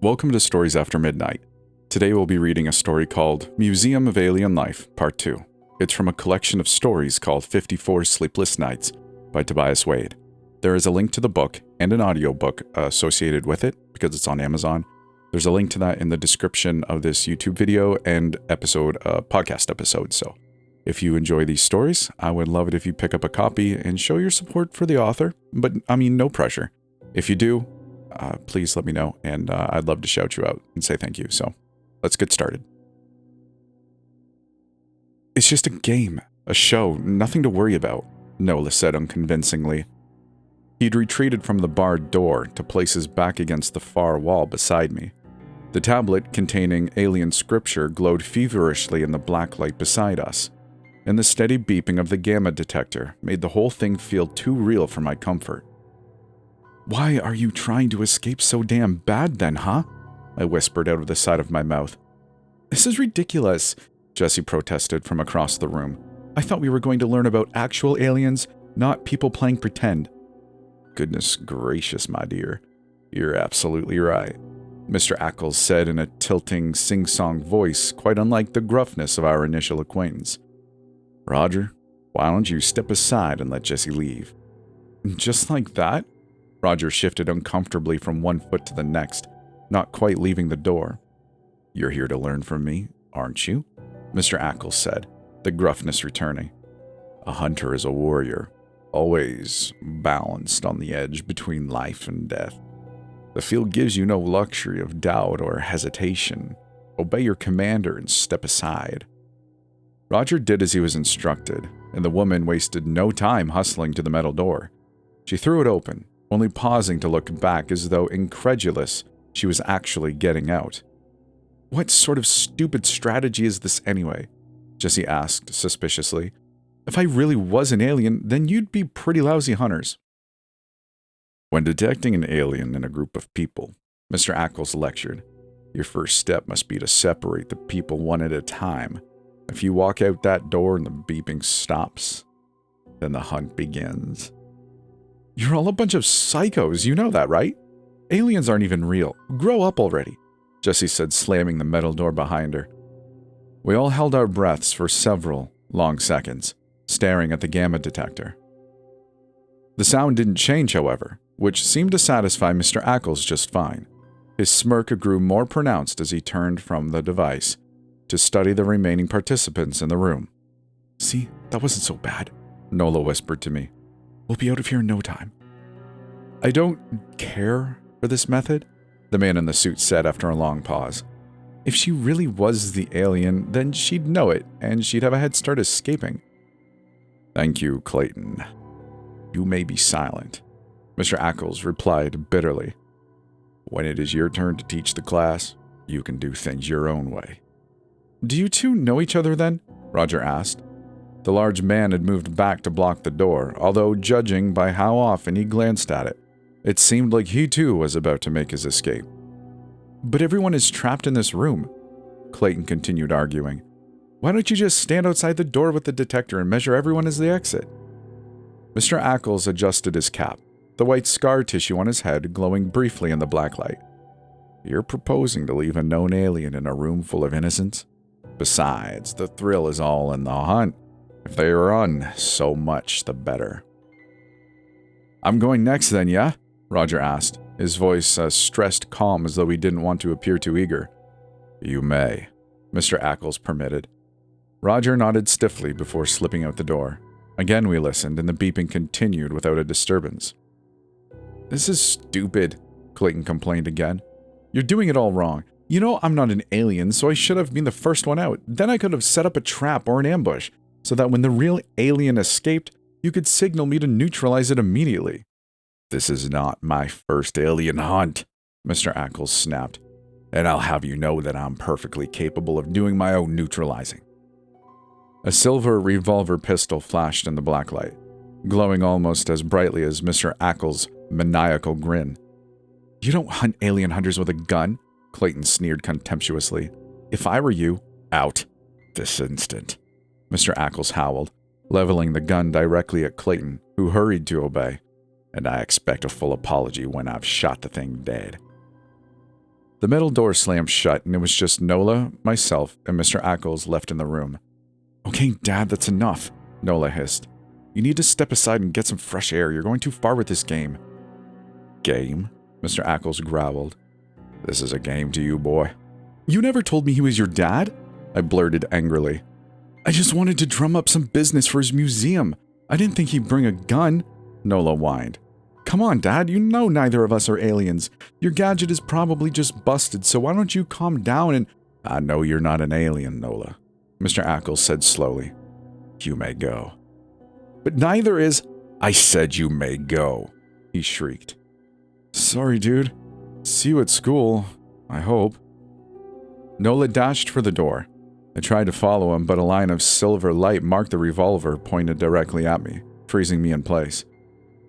Welcome to Stories After Midnight. Today we'll be reading a story called Museum of Alien Life, Part 2. It's from a collection of stories called 54 Sleepless Nights by Tobias Wade. There is a link to the book and an audiobook associated with it because it's on Amazon. There's a link to that in the description of this YouTube video and podcast episode. So if you enjoy these stories, I would love it if you pick up a copy and show your support for the author. But no pressure. If you do, please let me know, and I'd love to shout you out and say thank you. So let's get started. It's just a game, a show, nothing to worry about, Nola said unconvincingly. He'd retreated from the barred door to place his back against the far wall beside me. The tablet containing alien scripture glowed feverishly in the black light beside us, and the steady beeping of the gamma detector made the whole thing feel too real for my comfort. "Why are you trying to escape so damn bad then, huh?" I whispered out of the side of my mouth. "This is ridiculous," Jessie protested from across the room. "I thought we were going to learn about actual aliens, not people playing pretend." "Goodness gracious, my dear. You're absolutely right," Mr. Ackles said in a tilting, sing-song voice quite unlike the gruffness of our initial acquaintance. "Roger, why don't you step aside and let Jessie leave?" "Just like that?" Roger shifted uncomfortably from one foot to the next, not quite leaving the door. "You're here to learn from me, aren't you?" Mr. Ackles said, the gruffness returning. "A hunter is a warrior, always balanced on the edge between life and death. The field gives you no luxury of doubt or hesitation. Obey your commander and step aside." Roger did as he was instructed, and the woman wasted no time hustling to the metal door. She threw it open, only pausing to look back as though incredulous she was actually getting out. "What sort of stupid strategy is this anyway?" Jessie asked suspiciously. "If I really was an alien, then you'd be pretty lousy hunters." "When detecting an alien in a group of people," Mr. Ackles lectured, "your first step must be to separate the people one at a time. If you walk out that door and the beeping stops, then the hunt begins." "You're all a bunch of psychos, you know that, right? Aliens aren't even real. Grow up already," Jessie said, slamming the metal door behind her. We all held our breaths for several long seconds, staring at the gamma detector. The sound didn't change, however, which seemed to satisfy Mr. Ackles just fine. His smirk grew more pronounced as he turned from the device to study the remaining participants in the room. "See, that wasn't so bad," Nola whispered to me. "We'll be out of here in no time." "I don't care for this method," the man in the suit said after a long pause. "If she really was the alien, then she'd know it, and she'd have a head start escaping." "Thank you, Clayton. You may be silent," Mr. Ackles replied bitterly. "When it is your turn to teach the class, you can do things your own way." "Do you two know each other then?" Roger asked. The large man had moved back to block the door, although judging by how often he glanced at it, it seemed like he too was about to make his escape. "But everyone is trapped in this room," Clayton continued arguing. "Why don't you just stand outside the door with the detector and measure everyone as they exit?" Mr. Ackles adjusted his cap, the white scar tissue on his head glowing briefly in the black light. "You're proposing to leave a known alien in a room full of innocents? Besides, the thrill is all in the hunt. If they run, so much the better." "I'm going next then, yeah?" Roger asked, his voice as stressed calm as though he didn't want to appear too eager. "You may," Mr. Ackles permitted. Roger nodded stiffly before slipping out the door. Again we listened, and the beeping continued without a disturbance. "This is stupid," Clayton complained again. "You're doing it all wrong. You know I'm not an alien, so I should have been the first one out. Then I could have set up a trap or an ambush, so that when the real alien escaped, you could signal me to neutralize it immediately." "This is not my first alien hunt," Mr. Ackles snapped, "and I'll have you know that I'm perfectly capable of doing my own neutralizing." A silver revolver pistol flashed in the black light, glowing almost as brightly as Mr. Ackles' maniacal grin. "You don't hunt alien hunters with a gun," Clayton sneered contemptuously. "If I were you, out this instant," Mr. Ackles howled, leveling the gun directly at Clayton, who hurried to obey. "And I expect a full apology when I've shot the thing dead." The metal door slammed shut, and it was just Nola, myself, and Mr. Ackles left in the room. "Okay, Dad, that's enough," Nola hissed. "You need to step aside and get some fresh air. You're going too far with this game." "Game?" Mr. Ackles growled. "This is a game to you, boy." "You never told me he was your dad," I blurted angrily. "I just wanted to drum up some business for his museum. I didn't think he'd bring a gun," Nola whined. "Come on, Dad, you know neither of us are aliens. Your gadget is probably just busted, so why don't you calm down and—" "I know you're not an alien, Nola," Mr. Ackles said slowly. "You may go." "But neither is—" "I said you may go," he shrieked. "Sorry, dude. See you at school, I hope." Nola dashed for the door. I tried to follow him, but a line of silver light marked the revolver pointed directly at me, freezing me in place.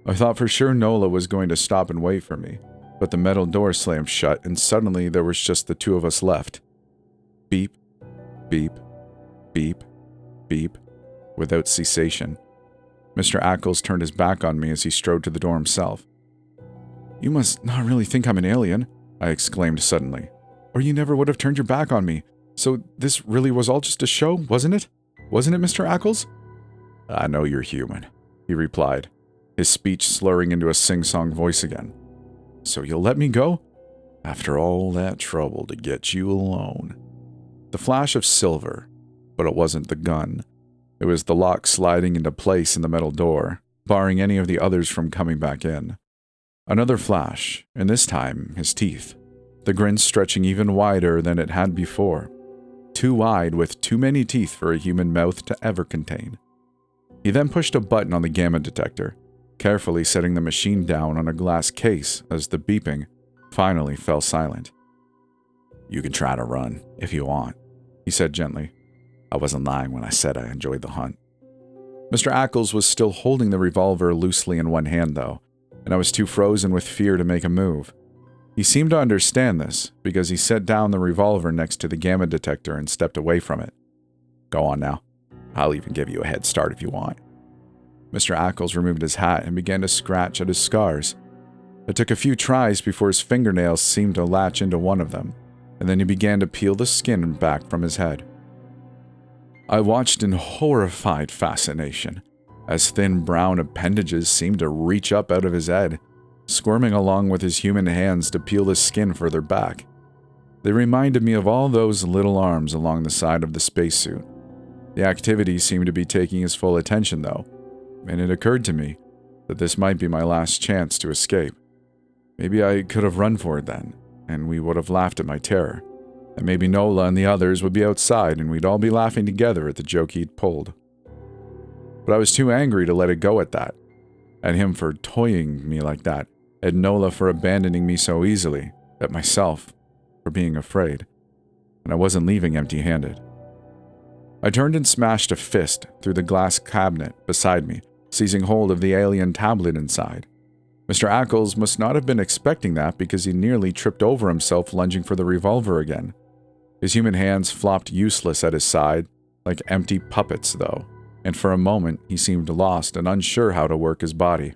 I thought for sure Nola was going to stop and wait for me, but the metal door slammed shut, and suddenly there was just the two of us left. Beep, beep, beep, beep, without cessation. Mr. Ackles turned his back on me as he strode to the door himself. "You must not really think I'm an alien," I exclaimed suddenly, "or you never would have turned your back on me. So this really was all just a show, wasn't it? Wasn't it, Mr. Ackles?" "I know you're human," he replied, his speech slurring into a sing-song voice again. "So you'll let me go? After all that trouble to get you alone." The flash of silver, but it wasn't the gun. It was the lock sliding into place in the metal door, barring any of the others from coming back in. Another flash, and this time his teeth, the grin stretching even wider than it had before. Too wide with too many teeth for a human mouth to ever contain. He then pushed a button on the gamma detector, carefully setting the machine down on a glass case as the beeping finally fell silent. "You can try to run, if you want," he said gently. "I wasn't lying when I said I enjoyed the hunt." Mr. Ackles was still holding the revolver loosely in one hand, though, and I was too frozen with fear to make a move. He seemed to understand this, because he set down the revolver next to the gamma detector and stepped away from it. "Go on now. I'll even give you a head start if you want." Mr. Ackles removed his hat and began to scratch at his scars. It took a few tries before his fingernails seemed to latch into one of them, and then he began to peel the skin back from his head. I watched in horrified fascination, as thin brown appendages seemed to reach up out of his head, squirming along with his human hands to peel the skin further back. They reminded me of all those little arms along the side of the spacesuit. The activity seemed to be taking his full attention, though, and it occurred to me that this might be my last chance to escape. Maybe I could have run for it then, and we would have laughed at my terror, and maybe Nola and the others would be outside and we'd all be laughing together at the joke he'd pulled. But I was too angry to let it go at that, at him for toying me like that, at Nola for abandoning me so easily, at myself for being afraid, and I wasn't leaving empty-handed. I turned and smashed a fist through the glass cabinet beside me, seizing hold of the alien tablet inside. Mr. Ackles must not have been expecting that because he nearly tripped over himself lunging for the revolver again. His human hands flopped useless at his side, like empty puppets, though, and for a moment he seemed lost and unsure how to work his body.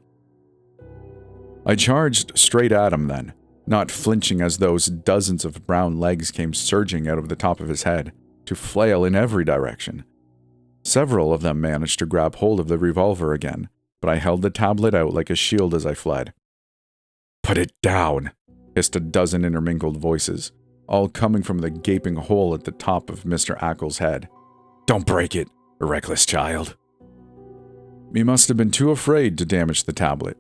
I charged straight at him then, not flinching as those dozens of brown legs came surging out of the top of his head, to flail in every direction. Several of them managed to grab hold of the revolver again, but I held the tablet out like a shield as I fled. "Put it down!" hissed a dozen intermingled voices, all coming from the gaping hole at the top of Mr. Ackles' head. "Don't break it, reckless child!" He must have been too afraid to damage the tablet,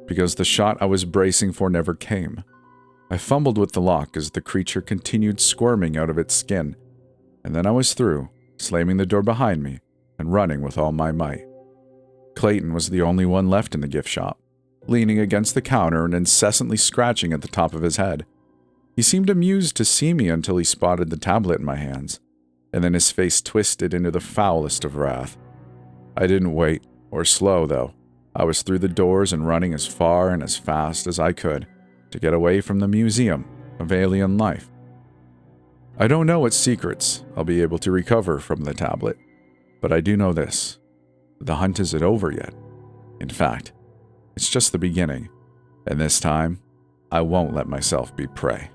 because the shot I was bracing for never came. I fumbled with the lock as the creature continued squirming out of its skin, and then I was through, slamming the door behind me and running with all my might. Clayton was the only one left in the gift shop, leaning against the counter and incessantly scratching at the top of his head. He seemed amused to see me until he spotted the tablet in my hands, and then his face twisted into the foulest of wrath. I didn't wait or slow, though. I was through the doors and running as far and as fast as I could to get away from the museum of alien life. I don't know what secrets I'll be able to recover from the tablet, but I do know this. The hunt isn't over yet. In fact, it's just the beginning, and this time, I won't let myself be prey.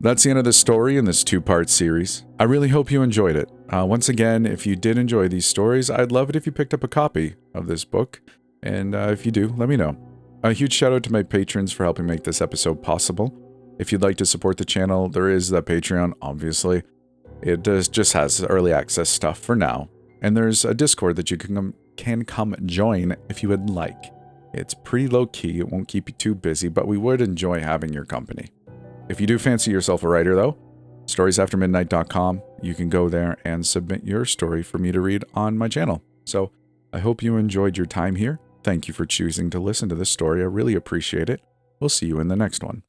That's the end of this story in this two-part series. I really hope you enjoyed it. Once again, if you did enjoy these stories, I'd love it if you picked up a copy of this book. And if you do, let me know. A huge shout out to my patrons for helping make this episode possible. If you'd like to support the channel, there is the Patreon, obviously. It just has early access stuff for now. And there's a Discord that you can come join if you would like. It's pretty low-key, it won't keep you too busy, but we would enjoy having your company. If you do fancy yourself a writer, though, storiesaftermidnight.com, you can go there and submit your story for me to read on my channel. So, I hope you enjoyed your time here. Thank you for choosing to listen to this story. I really appreciate it. We'll see you in the next one.